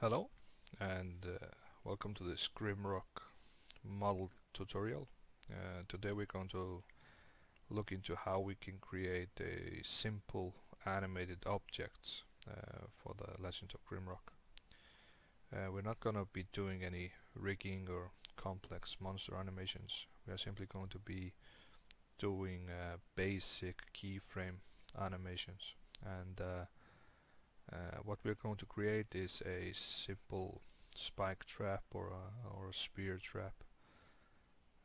Hello and welcome to this Grimrock model tutorial. Today we're going to look into how we can create a simple animated objects for the Legend of Grimrock. We're not going to be doing any rigging or complex monster animations. We are simply going to be doing basic keyframe animations, and what we're going to create is a simple spike trap or a spear trap,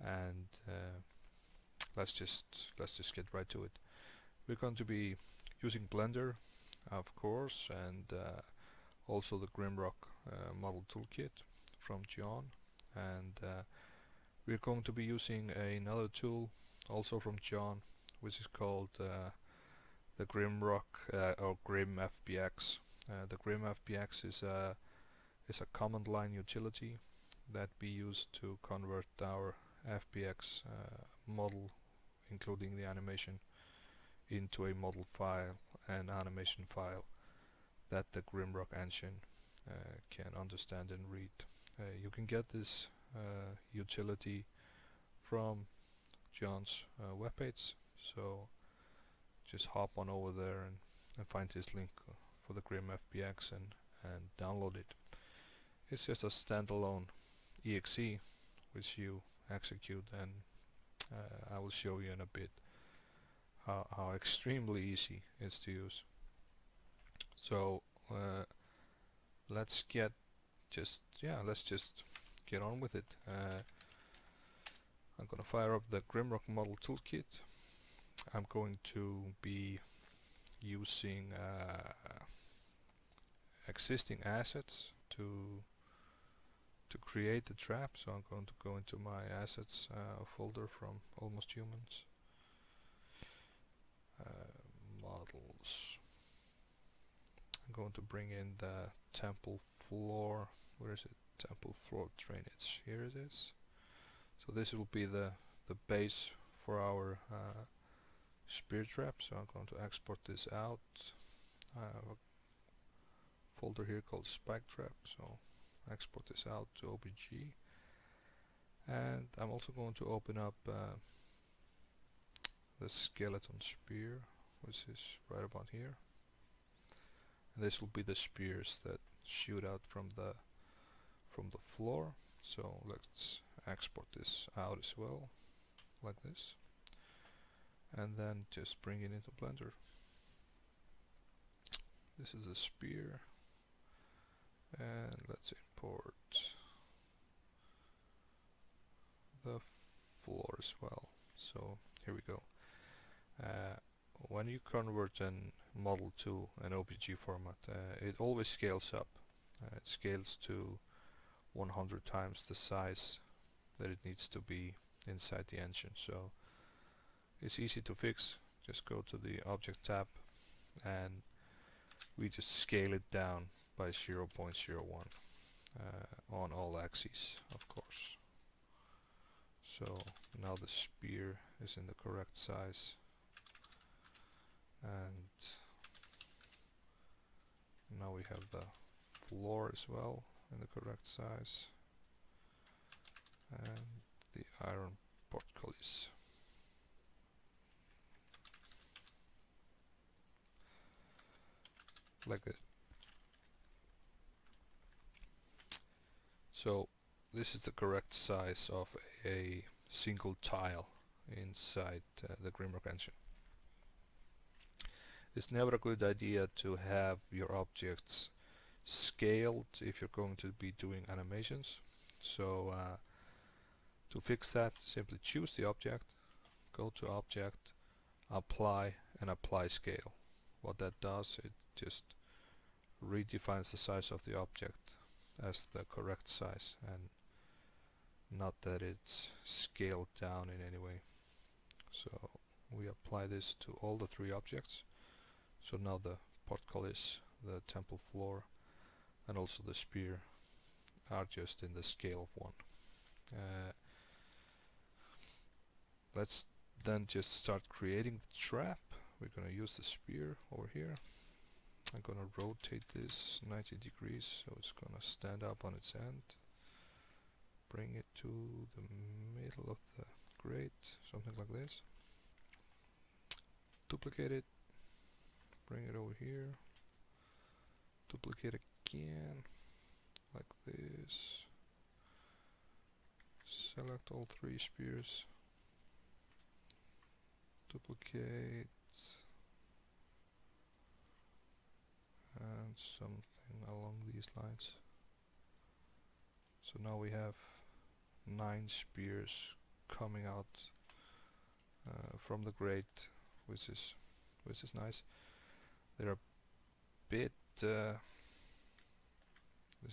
and let's just get right to it. We're going to be using Blender, of course, and also the Grimrock model toolkit from John, and we're going to be using another tool also from John, which is called the Grimrock or GrimFBX. The GrimFBX is a command line utility that we use to convert our FBX model, including the animation, into a model file and animation file that the Grimrock engine can understand and read. You can get this utility from John's webpage, so just hop on over there and find this link for the GrimFBX and download it. It's just a standalone exe which you execute, and I will show you in a bit how extremely easy it is to use. So let's just get on with it. I'm gonna fire up the Grimrock model toolkit. I'm going to be using existing assets to create the trap, so I'm going to go into my assets folder from Almost Humans, models. I'm going to bring in the temple floor. Where is it? Temple floor drainage. Here it is. So this will be the base for our spear trap, so I'm going to export this out. I have a folder here called spike trap, so export this out to OBJ, and I'm also going to open up the skeleton spear, which is right about here, and this will be the spears that shoot out from the floor. So let's export this out as well, like this, and then just bring it into Blender. This is a spear, and let's import the floor as well. So here we go. When you convert a model to an OBJ format, it always scales up. It scales to 100 times the size that it needs to be inside the engine. So it's easy to fix. Just go to the Object tab, and we just scale it down by 0.01 on all axes, of course. So now the spear is in the correct size, and now we have the floor as well in the correct size, and the iron portcullis. Like this. So this is the correct size of a single tile inside the Grimrock engine. It's never a good idea to have your objects scaled if you're going to be doing animations. So to fix that, simply choose the object, go to Object, Apply, and Apply Scale. What that does, it just redefines the size of the object as the correct size, and not that it's scaled down in any way. So we apply this to all the three objects. So now the portcullis, the temple floor, and also the spear are just in the scale of 1. Let's then just start creating the trap. We're going to use the spear over here, I'm gonna rotate this 90 degrees so it's gonna stand up on its end. Bring it to the middle of the grid, something like this. Duplicate it, bring it over here, duplicate again, like this. Select all three spears, duplicate, and something along these lines. So now we have 9 spears coming out from the grate, which is nice. They're a bit. This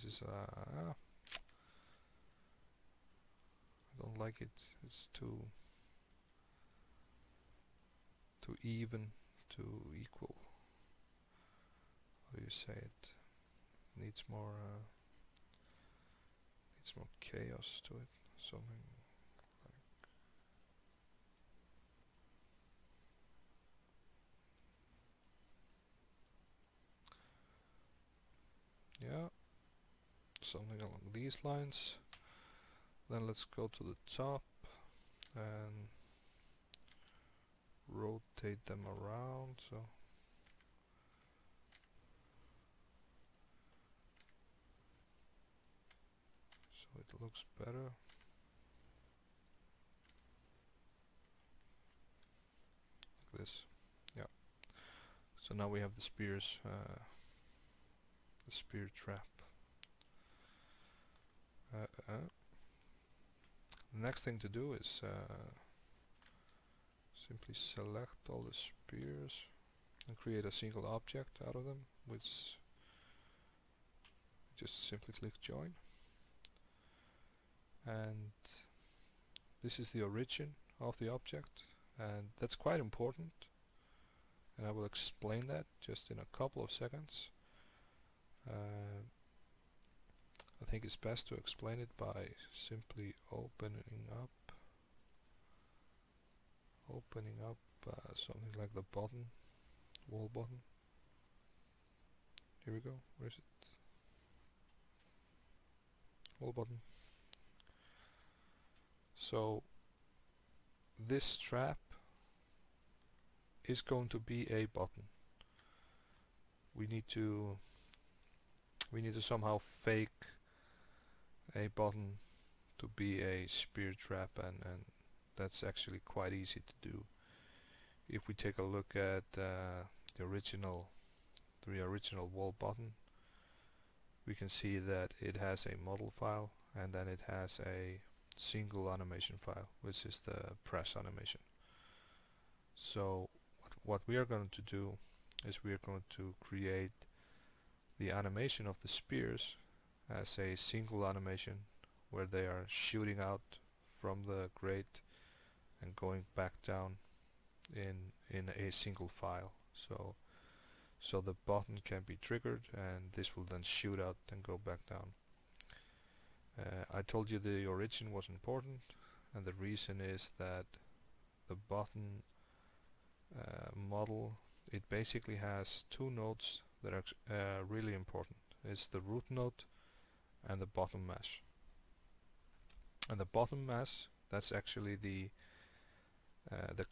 is I don't like it. It's too even, too equal. How do you say it? Needs more chaos to it. Something like. Yeah, something along these lines. Then let's go to the top and rotate them around so it looks better. Like this. Yeah. So now we have the spears, the spear trap. The next thing to do is simply select all the spears and create a single object out of them, which just simply click join. And this is the origin of the object, and that's quite important, and I will explain that just in a couple of seconds. I think it's best to explain it by simply opening up something like the button, wall button. Here we go. Where is it? Wall button. So this trap is going to be a button. We need to somehow fake a button to be a spear trap, and that's actually quite easy to do. If we take a look at the original wall button, we can see that it has a model file, and then it has a single animation file, which is the press animation. So what we are going to do is we are going to create the animation of the spears as a single animation where they are shooting out from the grate and going back down in a single file. So the button can be triggered and this will then shoot out and go back down. I told you the origin was important, and the reason is that the button model, it basically has 2 nodes that are really important. It's the root node and the bottom mesh. And the bottom mesh, that's actually the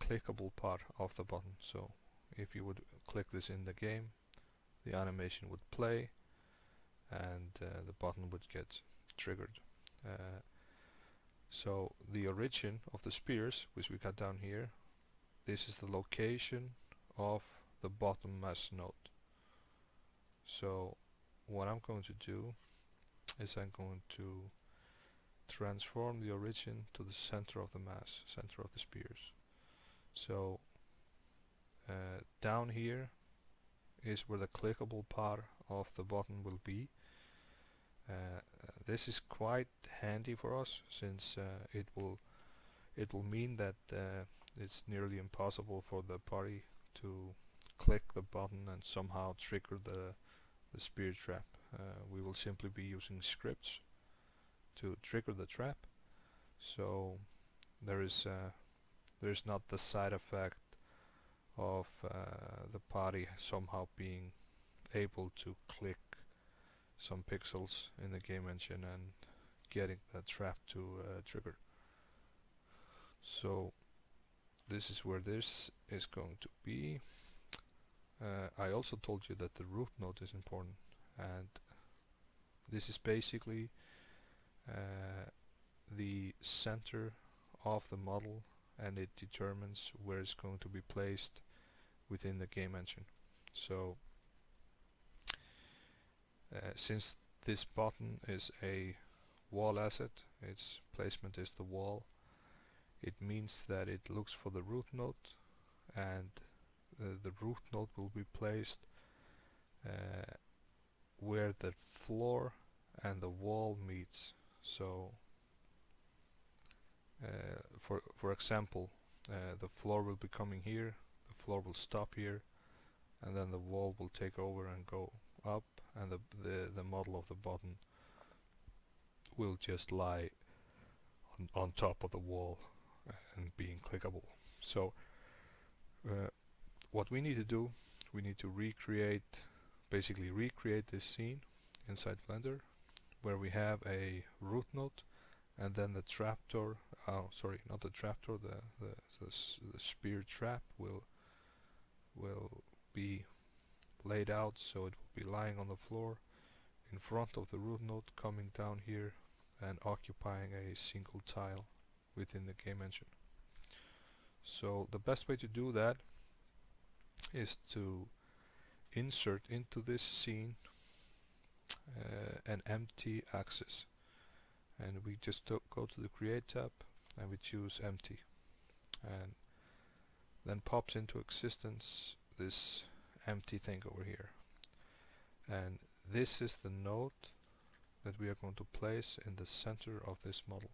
clickable part of the button. So if you would click this in the game, the animation would play and the button would get triggered. So the origin of the spears, which we got down here, this is the location of the bottom mesh node. So what I'm going to do is I'm going to transform the origin to the center of the mesh, center of the spears. So down here is where the clickable part of the button will be. This is quite handy for us, since it will mean that it's nearly impossible for the party to click the button and somehow trigger the spear trap. We will simply be using scripts to trigger the trap, so there's not the side effect of the party somehow being able to click some pixels in the game engine and getting that trap to trigger. So this is where this is going to be. I also told you that the root node is important, and this is basically the center of the model, and it determines where it's going to be placed within the game engine. So since this button is a wall asset, its placement is the wall, it means that it looks for the root node, and the root node will be placed where the floor and the wall meets. So for example, the floor will be coming here, the floor will stop here, and then the wall will take over and go up, and the model of the button will just lie on top of the wall and being clickable. So what we need to do, we need to basically recreate this scene inside Blender, where we have a root node, and then the trapdoor, sorry, not the trapdoor, the spear trap will be laid out, so it will be lying on the floor in front of the root node, coming down here and occupying a single tile within the game engine. So the best way to do that is to insert into this scene an empty axis, and we just go to the create tab and we choose empty, and then pops into existence this empty thing over here, and this is the node that we are going to place in the center of this model,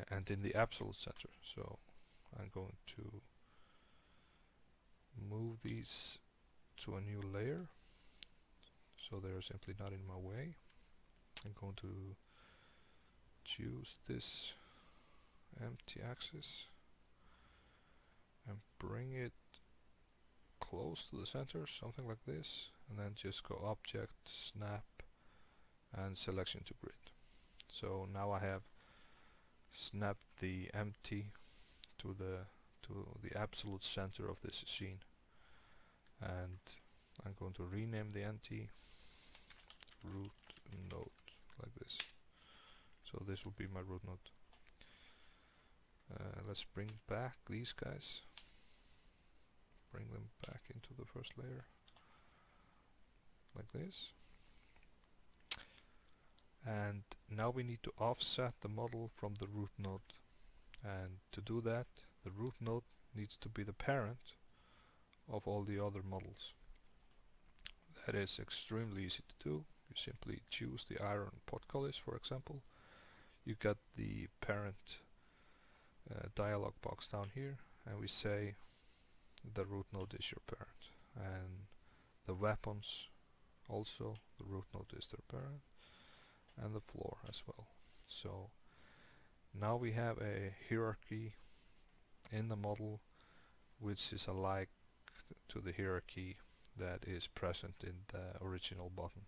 and in the absolute center. So I'm going to move these to a new layer so they're simply not in my way. I'm going to choose this empty axis and bring it close to the center, something like this, and then just go object, snap, and selection to grid. So now I have snapped the empty to the absolute center of this scene, and I'm going to rename the empty root node like this. So this will be my root node. Let's bring back these guys, bring them back into the first layer like this, and now we need to offset the model from the root node, and to do that the root node needs to be the parent of all the other models. That is extremely easy to do. You simply choose the iron portcullis, for example. You got the parent dialog box down here, and we say the root node is your parent, and the weapons also, the root node is their parent, and the floor as well. So now we have a hierarchy in the model which is alike to the hierarchy that is present in the original button.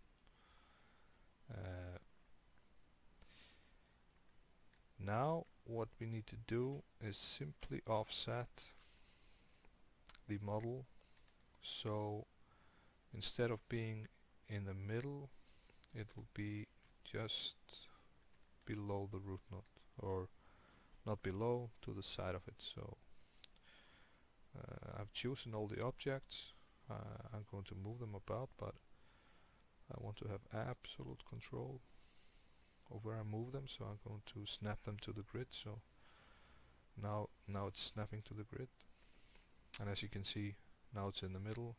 Now what we need to do is simply offset the model, so instead of being in the middle, it will be just below the root node, or not below, to the side of it. So I've chosen all the objects. I'm going to move them about, but I want to have absolute control of where I move them, so I'm going to snap them to the grid. So now it's snapping to the grid, and as you can see, now it's in the middle,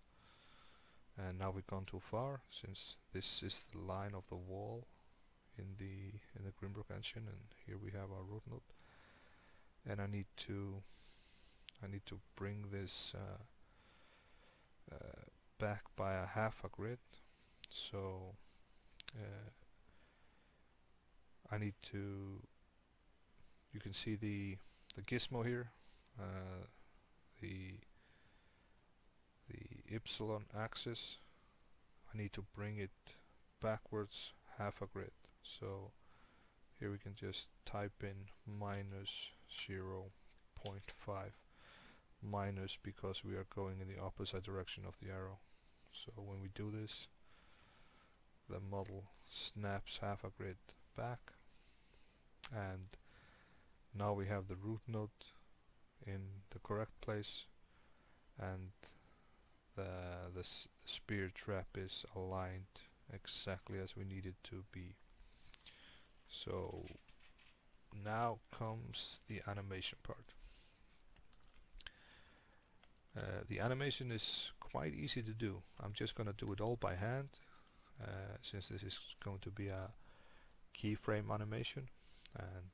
and now we've gone too far, since this is the line of the wall in the Grimrock engine, and here we have our root node, and I need to bring this back by a half a grid. So I need to, you can see the gizmo here, the epsilon axis I need to bring it backwards half a grid. So here we can just type in minus 0.5 minus because we are going in the opposite direction of the arrow. So when we do this, the model snaps half a grid back, and now we have the root node in the correct place, and the spear trap is aligned exactly as we need it to be. So now comes the animation part. The animation is quite easy to do. I'm just gonna do it all by hand, since this is going to be a keyframe animation. And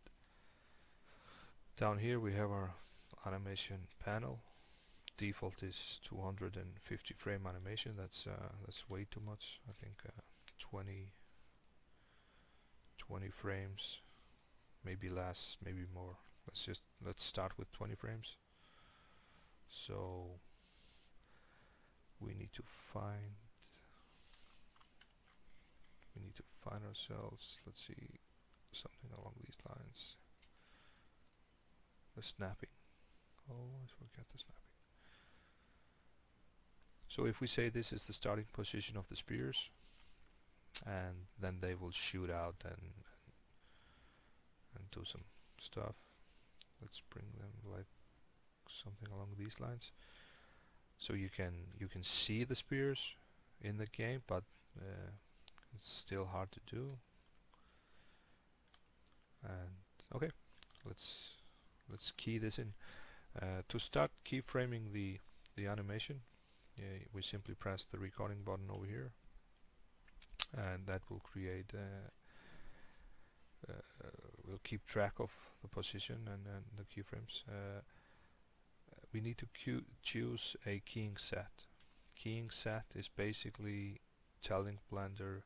down here we have our animation panel. Default is 250 frame animation. That's way too much. I think 20 frames, maybe less, maybe more. Let's start with 20 frames. So we need to find ourselves, let's see, something along these lines. The snapping. Oh, I forgot the snapping. So if we say this is the starting position of the spears, and then they will shoot out and do some stuff. Let's bring them like something along these lines. So you can see the spears in the game, but it's still hard to do. And okay, let's key this in. To start keyframing the animation, we simply press the recording button over here, and that will create we'll keep track of the position and the keyframes. We need to choose a keying set. Keying set is basically telling Blender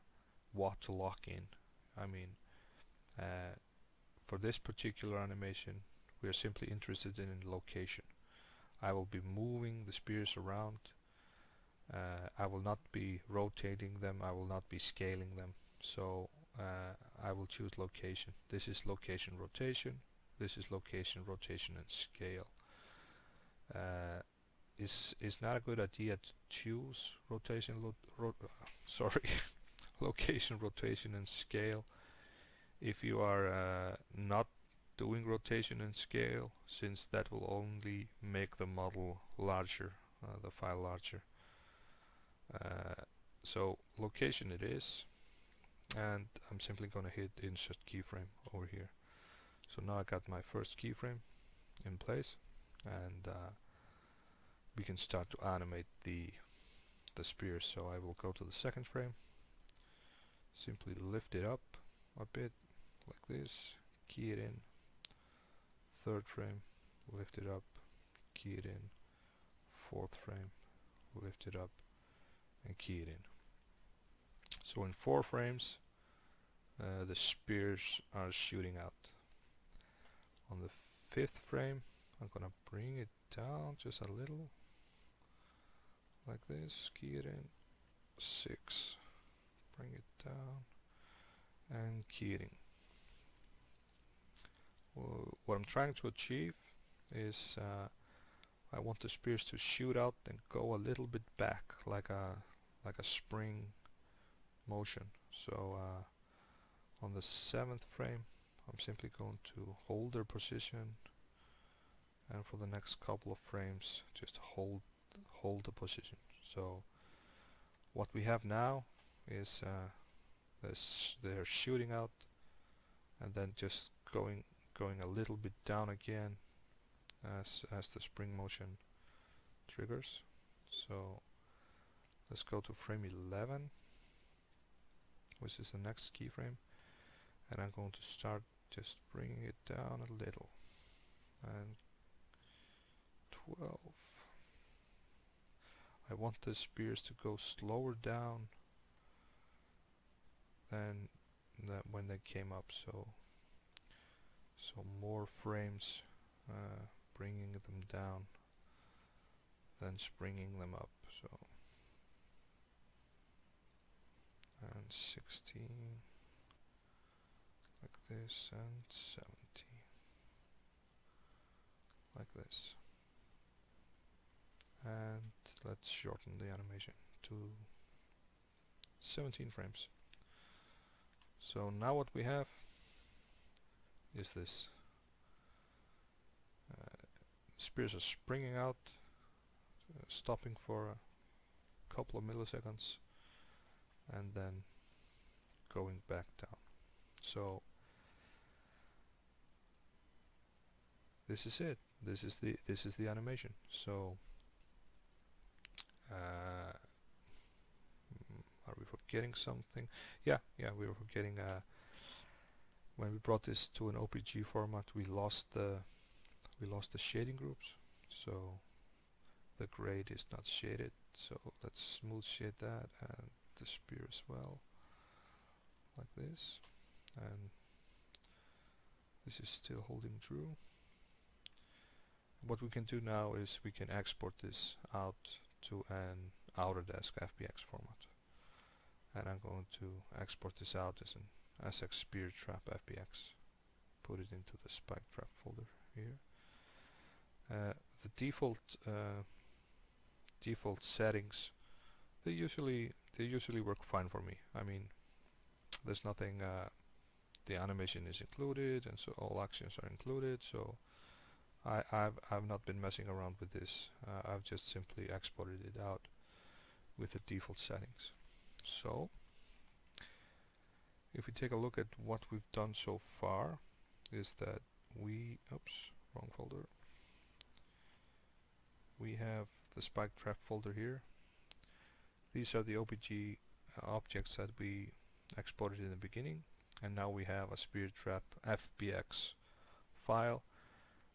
what to lock in. I mean, for this particular animation, we are simply interested in location. I will be moving the spears around. I will not be rotating them. I will not be scaling them. So I will choose location. This is location rotation. This is location rotation and scale. Is not a good idea to choose rotation location rotation and scale if you are not doing rotation and scale, since that will only make the model larger, the file larger. So location it is, and I'm simply gonna hit insert keyframe over here. So now I got my first keyframe in place, and we can start to animate the spears. So I will go to the second frame, simply lift it up a bit like this, key it in. Third frame, lift it up, key it in. Fourth frame, lift it up and key it in. So in 4 frames the spears are shooting out. On the 5th frame I'm gonna bring it down just a little like this, key it in. 6, bring it down and key it in. What I'm trying to achieve is I want the spears to shoot out and go a little bit back, like a spring motion. So on the 7th frame I'm simply going to hold their position, and for the next couple of frames just hold the position. So what we have now is they're shooting out and then just going a little bit down again as the spring motion triggers. So let's go to frame 11, which is the next keyframe, and I'm going to start just bringing it down a little. And 12. I want the spears to go slower down than when they came up, so more frames bringing them down than springing them up. So and 16 like this, and 70 like this. And let's shorten the animation to 17 frames. So now what we have is this. Spears are springing out, stopping for a couple of milliseconds, and then going back down. So this is it. This is the animation. So are we forgetting something? Yeah, we were forgetting. When we brought this to an OPG format, we lost the shading groups. So the grade is not shaded. So let's smooth shade that, and the spear as well, like this. And this is still holding true. What we can do now is we can export this out to an Autodesk FBX format. And I'm going to export this out as an SX Spear Trap FBX. Put it into the Spike Trap folder here. The default settings, they usually work fine for me. I mean, there's nothing. The animation is included, and so all actions are included. So I've not been messing around with this. I've just simply exported it out with the default settings. So if we take a look at what we've done so far, is that we, oops, wrong folder. We have the Spike Trap folder here. These are the OPG objects that we exported in the beginning, and now we have a Spear Trap FBX file,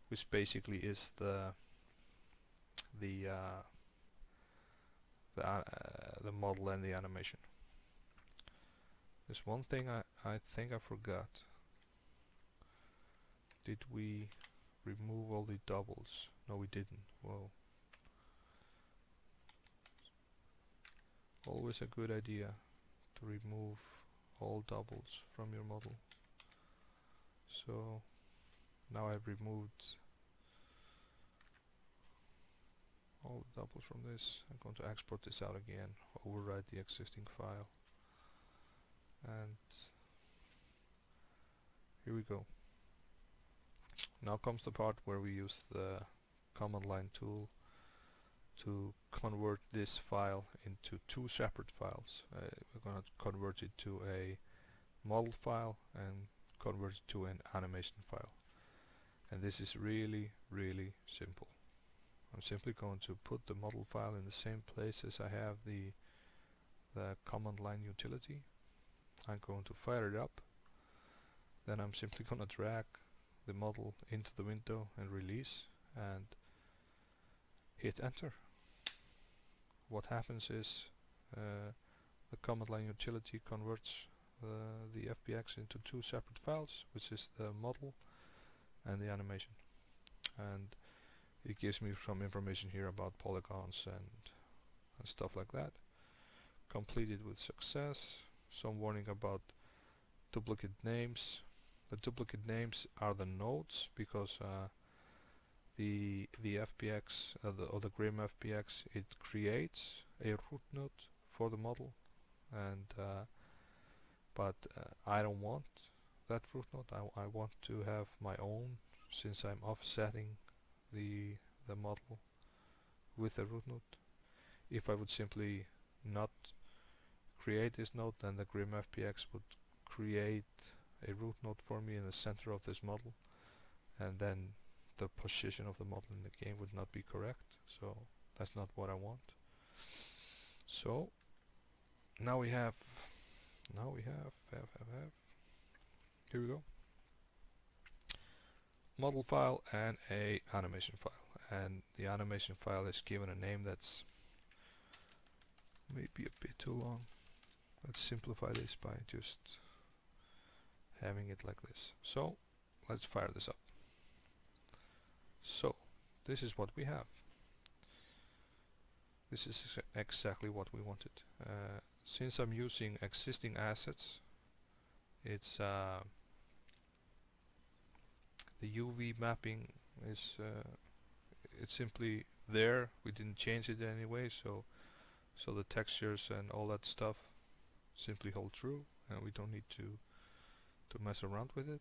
which basically is the model and the animation. There's one thing I think I forgot. Did we remove all the doubles? No, we didn't. Whoa. Always a good idea to remove all doubles from your model. So now I've removed all the doubles from this. I'm going to export this out again, overwrite the existing file, and here we go. Now comes the part where we use the command line tool to convert this file into two separate files. We're going to convert it to a model file and convert it to an animation file. And this is really simple. I'm simply going to put the model file in the same place as I have the command line utility. I'm going to fire it up. Then I'm simply going to drag the model into the window and release and hit enter. What happens is the command line utility converts the FBX into two separate files, which is the model and the animation. And it gives me some information here about polygons and stuff like that. Completed with success. Some warning about duplicate names. The duplicate names are the nodes, because the FBX or the GrimFBX, it creates a root node for the model, and but I don't want that root node. I want to have my own, since I'm offsetting the model with a root node. If I would simply not create this node, then the GrimFBX would create a root node for me in the center of this model, and then the position of the model in the game would not be correct. So that's not what I want. So now we have here we go, model file and a animation file, and the animation file is given a name that's maybe a bit too long. Let's simplify this by just having it like this. So let's fire this up. So this is what we have. This is exactly what we wanted. since I'm using existing assets, it's the UV mapping is it's simply there. We didn't change it anyway, so the textures and all that stuff simply hold true, and we don't need to mess around with it.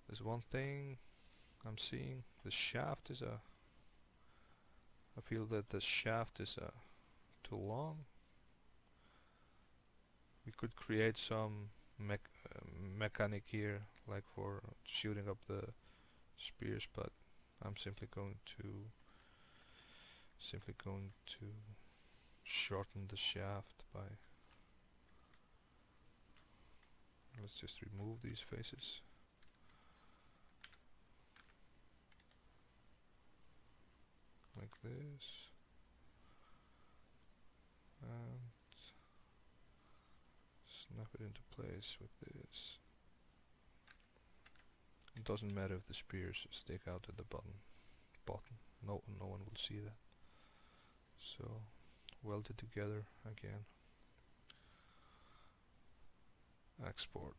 There's one thing I'm seeing. The shaft is I feel that the shaft is too long. We could create some mechanic here, like for shooting up the spears, but I'm simply going to shorten the shaft by, let's just remove these faces. Like this. And snap it into place with this. It doesn't matter if the spears stick out at the bottom. No one will see that. So weld it together again. Export.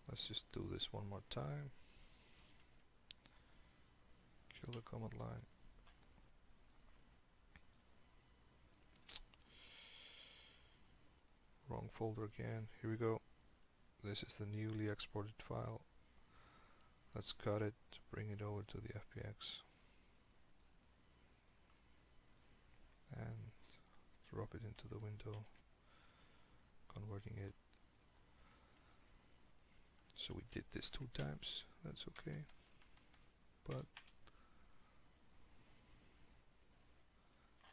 Let's just do this one more time. Kill the command line. Wrong folder again. Here we go. This is the newly exported file. Let's cut it, bring it over to the FBX, and drop it into the window, converting it. So we did this 2 times, that's okay. But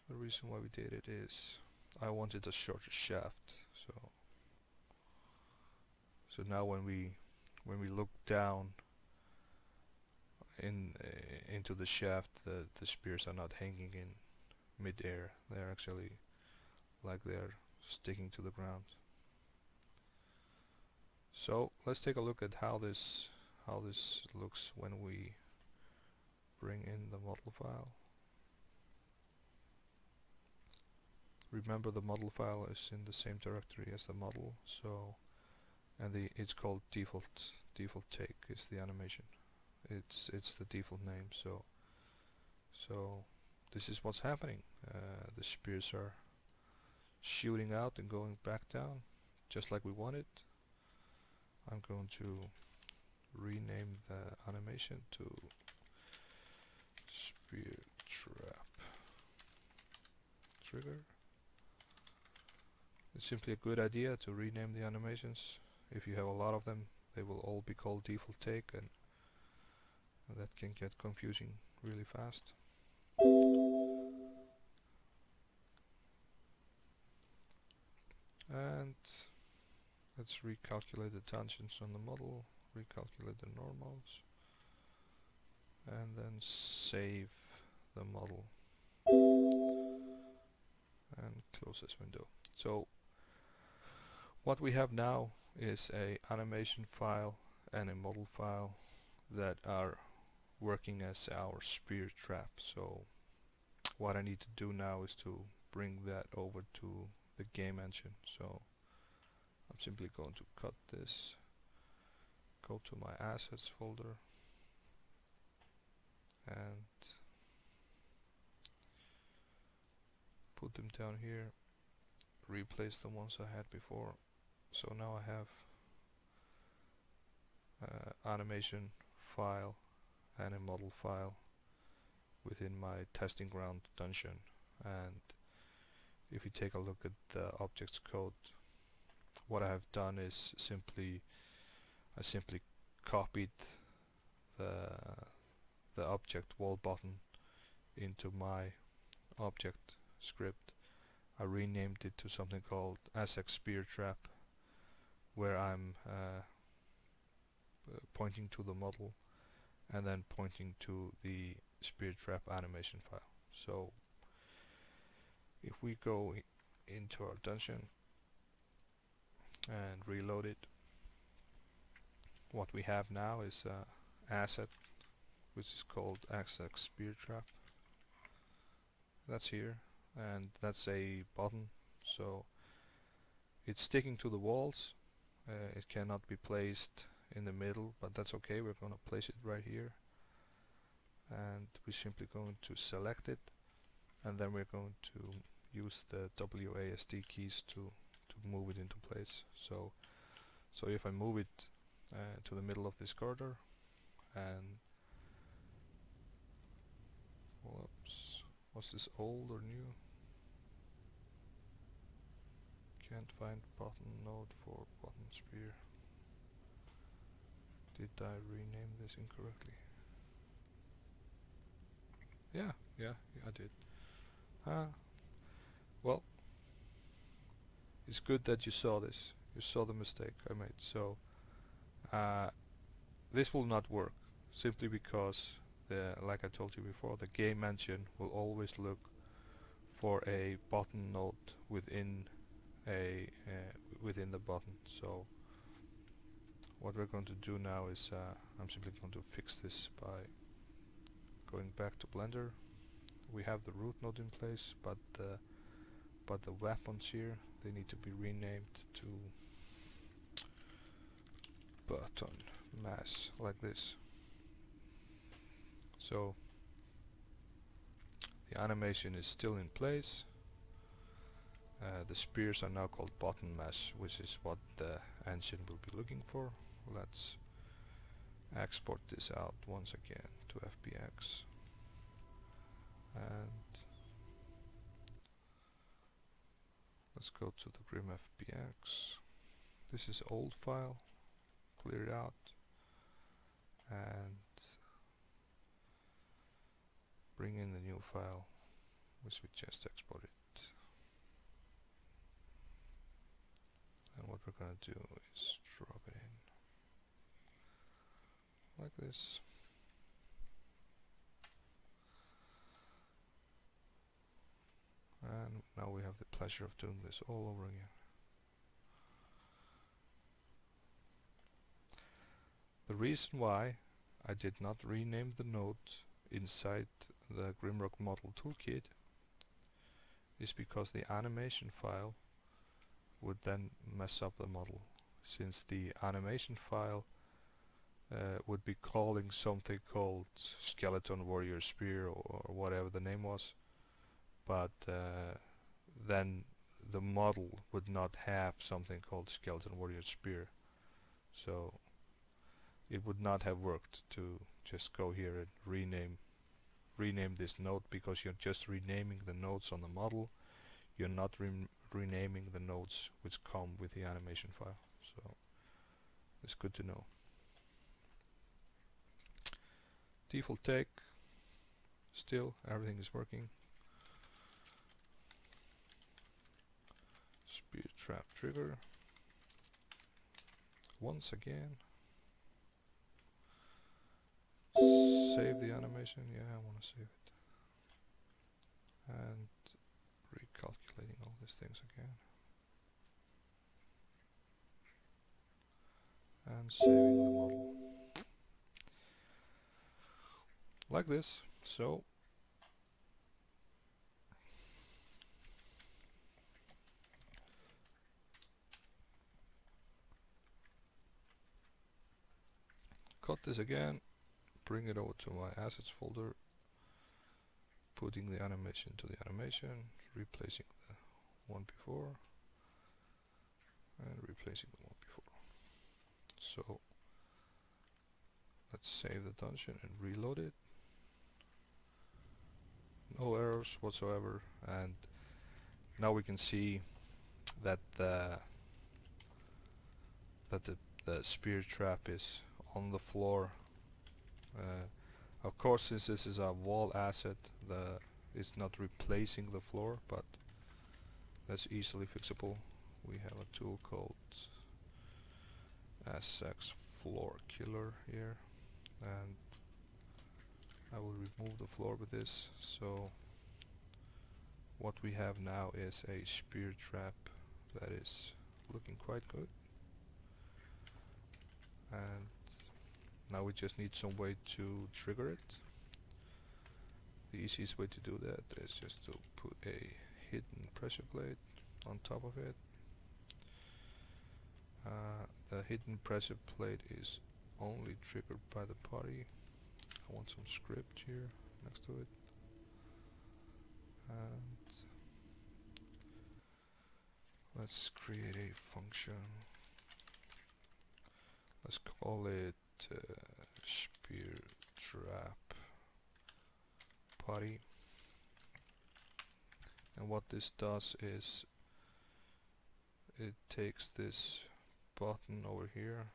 the reason why we did it is I wanted a shorter shaft. So now when we look down into the shaft, the spears are not hanging in mid-air. They're actually like they're sticking to the ground. So let's take a look at how this looks when we bring in the model file. Remember, the model file is in the same directory as the model, so it's called default take is the animation. It's the default name. So this is what's happening. The spears are shooting out and going back down, just like we wanted. I'm going to rename the animation to spear trap trigger. It's simply a good idea to rename the animations. If you have a lot of them, they will all be called default take, and that can get confusing really fast. And let's recalculate the tangents on the model, recalculate the normals, and then save the model and close this window. So what we have now is a animation file and a model file that are working as our spear trap. So what I need to do now is to bring that over to the game engine. So I'm simply going to cut this, go to my assets folder, and put them down here, replace the ones I had before. So now I have animation file and a model file within my testing ground dungeon. And if you take a look at the objects code, what I have done is I simply copied the object wall button into my object script. I renamed it to something called ASEX Spear Trap, where I'm pointing to the model and then pointing to the Spear Trap animation file. So if we go into our dungeon and reload it, what we have now is asset which is called XX Spear Trap. That's here, and that's a button, so it's sticking to the walls. It cannot be placed in the middle, but that's okay. We're going to place it right here, and we're simply going to select it, and then we're going to use the WASD keys to move it into place. So if I move it to the middle of this corridor, and whoops, was this old or new? Can't find button node for button spear. Did I rename this incorrectly? Yeah, I did. Well, it's good that you saw this. You saw the mistake I made. So this will not work simply because like I told you before, the game engine will always look for a button node within the button. So what we're going to do now is I'm simply going to fix this by going back to Blender. We have the root node in place, but the weapons here, they need to be renamed to button mass, like this. So the animation is still in place. The spears are now called button mesh, which is what the engine will be looking for. Let's export this out once again to FBX, and let's go to the GrimFBX. This is old file, clear it out, and bring in the new file which we just exported. And what we're going to do is drop it in like this. And now we have the pleasure of doing this all over again. The reason why I did not rename the nodes inside the Grimrock model toolkit is because the animation file would then mess up the model, since the animation file would be calling something called Skeleton Warrior Spear or whatever the name was, but then the model would not have something called Skeleton Warrior Spear, so it would not have worked to just go here and rename this node, because you're just renaming the nodes on the model. You're not renaming the nodes which come with the animation file, so it's good to know. Default take, still everything is working. Spear trap trigger once again. Save the animation, yeah, I want to save it. And recalculating all these things again. And saving the model. Like this, so cut this again, bring it over to my assets folder, putting the animation to the animation, replacing the one before, and replacing the one before. So let's save the dungeon and reload it. No errors whatsoever, and now we can see that the spear trap is on the floor. Of course, since this is a wall asset, it's not replacing the floor, but that's easily fixable. We have a tool called SX Floor Killer here, and I will remove the floor with this. So what we have now is a spear trap that is looking quite good, and Now we just need some way to trigger it. The easiest way to do that is just to put a hidden pressure plate on top of it. The hidden pressure plate is only triggered by the party. I want some script here next to it. And let's create a function. Let's call it spear trap party. And what this does is it takes this button over here,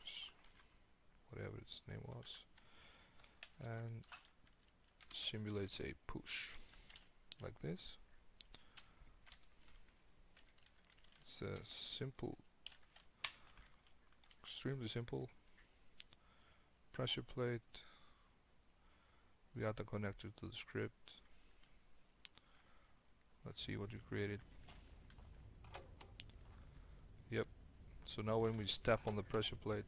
whatever its name was, and simulates a push like this. It's a simple, extremely simple pressure plate. We got the connector to the script. Let's see what we created. Yep. So now when we step on the pressure plate,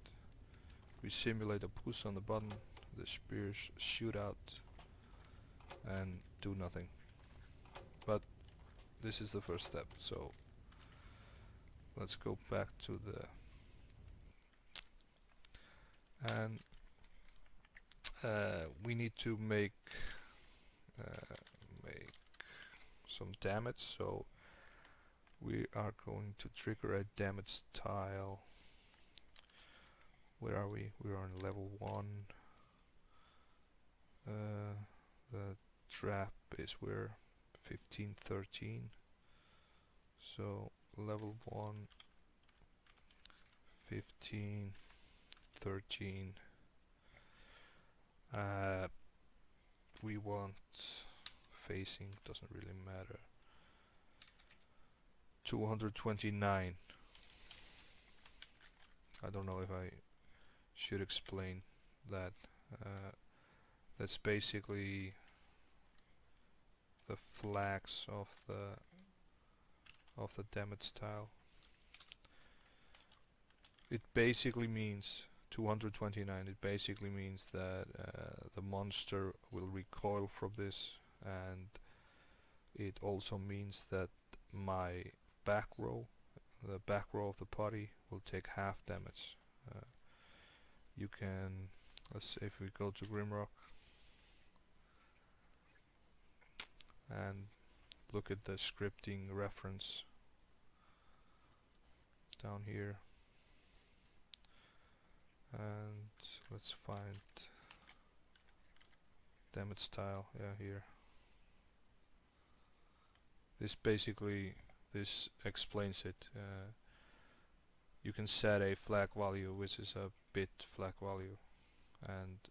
we simulate a push on the button. The spears shoot out and do nothing. But this is the first step. So let's go back to the and we need to make some damage. So we are going to trigger a damage tile. Where are we? We are on level 1. The trap is where 1513. So level 1, 1513. We want facing, doesn't really matter. 229. I don't know if I should explain that. That's basically the flags of the damage tile. It basically means 229. It basically means that the monster will recoil from this, and it also means that my back row, the back row of the party, will take half damage. You can, let's say if we go to Grimrock and look at the scripting reference down here, and let's find damage tile. Yeah, here. This basically, this explains it. You can set a flag value, which is a bit flag value, and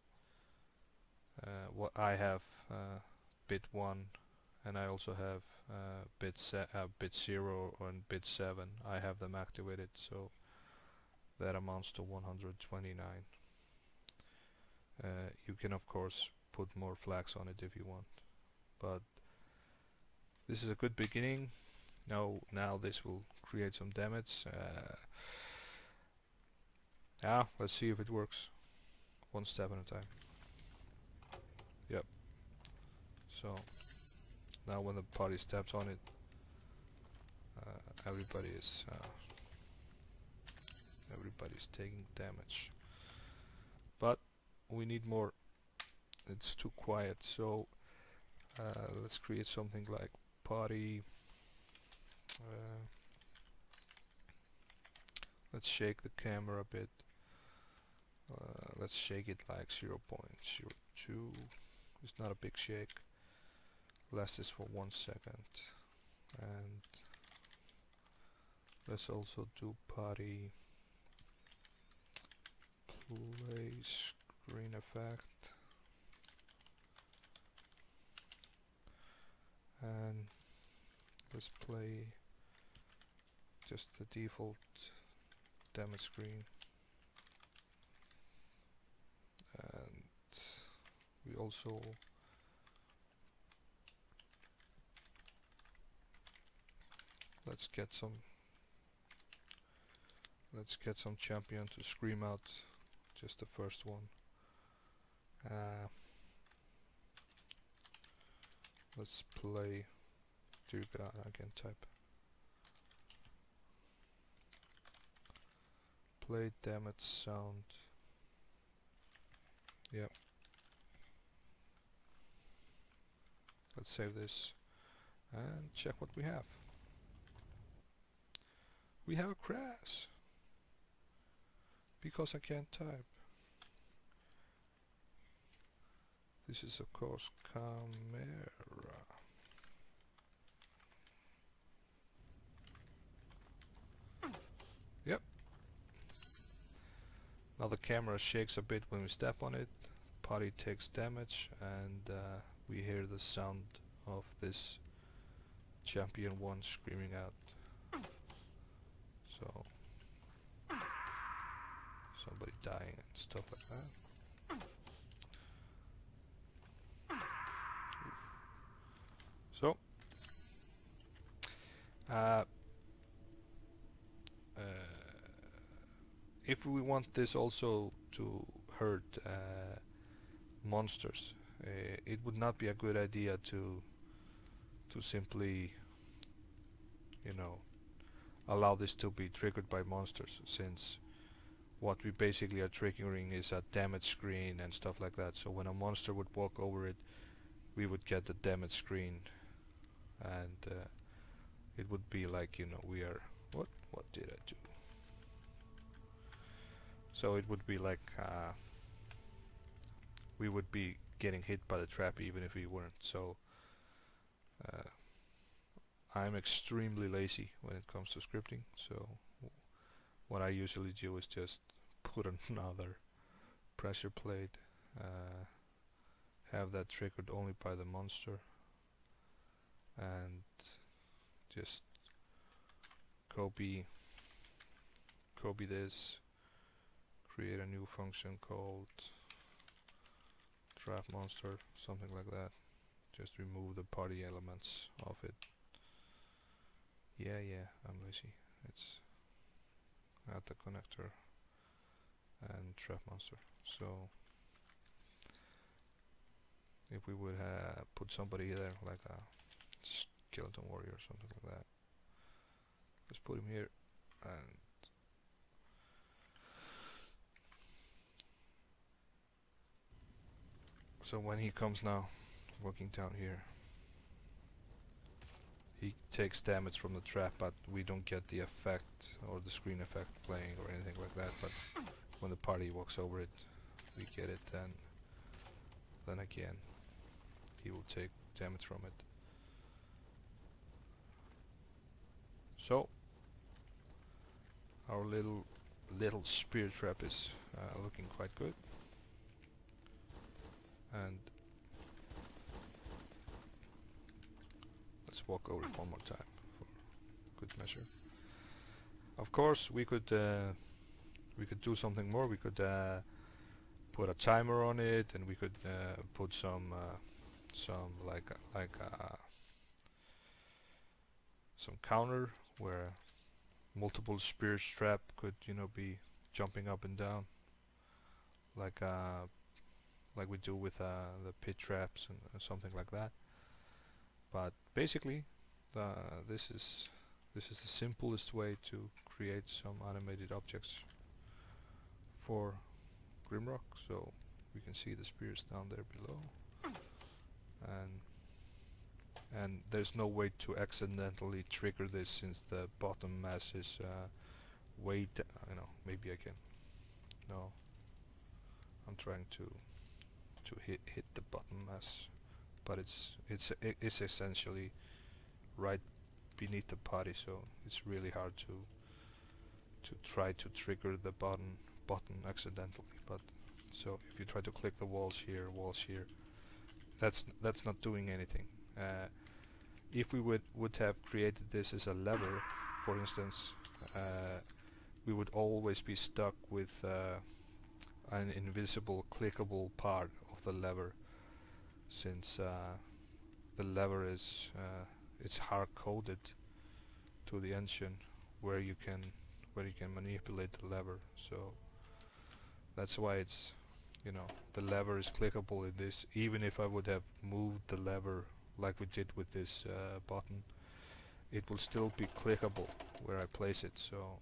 what I have bit 1, and I also have bit 0 and bit 7. I have them activated, so that amounts to 129. You can of course put more flags on it if you want, but this is a good beginning. Now this will create some damage. Let's see if it works. One step at a time. Yep. So now when the party steps on it, everybody's taking damage. But we need more. It's too quiet. So let's create something like party. Let's shake the camera a bit. Let's shake it like 0.02. It's not a big shake. Lasts this for 1 second. And let's also do party play screen effect. And let's play just the default damage screen. And we also let's get some champion to scream out, just the first one. Uh, let's play. Dear God, I can type. Play damage sound. Yep. Let's save this and check what we have. We have a crash because I can't type. This is of course camera. Yep. Now the camera shakes a bit when we step on it. Party takes damage, and we hear the sound of this champion 1 screaming out. So somebody dying and stuff like that. So if we want this also to hurt monsters, it would not be a good idea to simply, you know, allow this to be triggered by monsters, since what we basically are triggering is a damage screen and stuff like that. So when a monster would walk over it, we would get the damage screen, and it would be like, you know, we are what did I do? So it would be like we would be getting hit by the trap even if we weren't. So I'm extremely lazy when it comes to scripting, so what I usually do is just put another pressure plate, have that triggered only by the monster, and just copy this, create a new function called trap monster, something like that. Just remove the party elements of it. Yeah, I'm lazy. It's add the connector and trap monster. So if we would put somebody there, like a skeleton warrior or something like that, let's put him here, and so when he comes now, walking down here, he takes damage from the trap, but we don't get the effect or the screen effect playing or anything like that. But when the party walks over it, we get it, and then again he will take damage from it. So our little spear trap is looking quite good, and let's walk over it one more time for good measure. Of course, we could do something more. We could put a timer on it, and we could put some some counter where multiple spears trap could, you know, be jumping up and down, like we do with the pit traps and something like that. But basically, this is the simplest way to create some animated objects for Grimrock. So we can see the spears down there below, and there's no way to accidentally trigger this, since the bottom mass is way you know, maybe I can. No, I'm trying to hit the bottom mass, but it's essentially right beneath the body, so it's really hard to try to trigger the button accidentally. But so if you try to click the walls here, that's not doing anything. If we would have created this as a lever, for instance, we would always be stuck with an invisible clickable part of the lever, since the lever is it's hard-coded to the engine where you can manipulate the lever. So that's why it's you know, the lever is clickable in this. Even if I would have moved the lever like we did with this button, it will still be clickable where I place it. So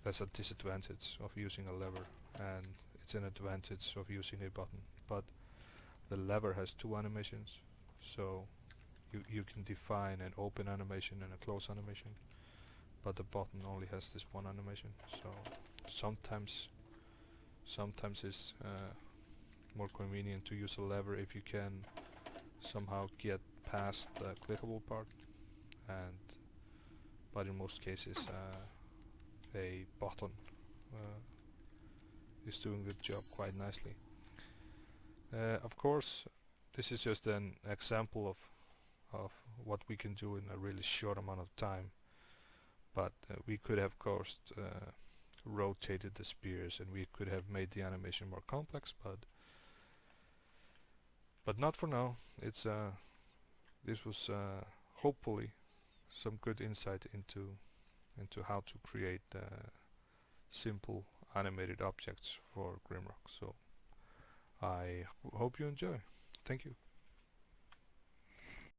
that's a disadvantage of using a lever, and it's an advantage of using a button. But the lever has two animations, so you can define an open animation and a close animation, but the button only has this one animation. So sometimes it's more convenient to use a lever if you can somehow get past the clickable part, but in most cases a button is doing the job quite nicely. Of course, this is just an example of what we can do in a really short amount of time, but we could have, of course, rotated the spears, and we could have made the animation more complex, but not for now. It's this was hopefully some good insight into how to create simple animated objects for Grimrock. So I hope you enjoy. Thank you.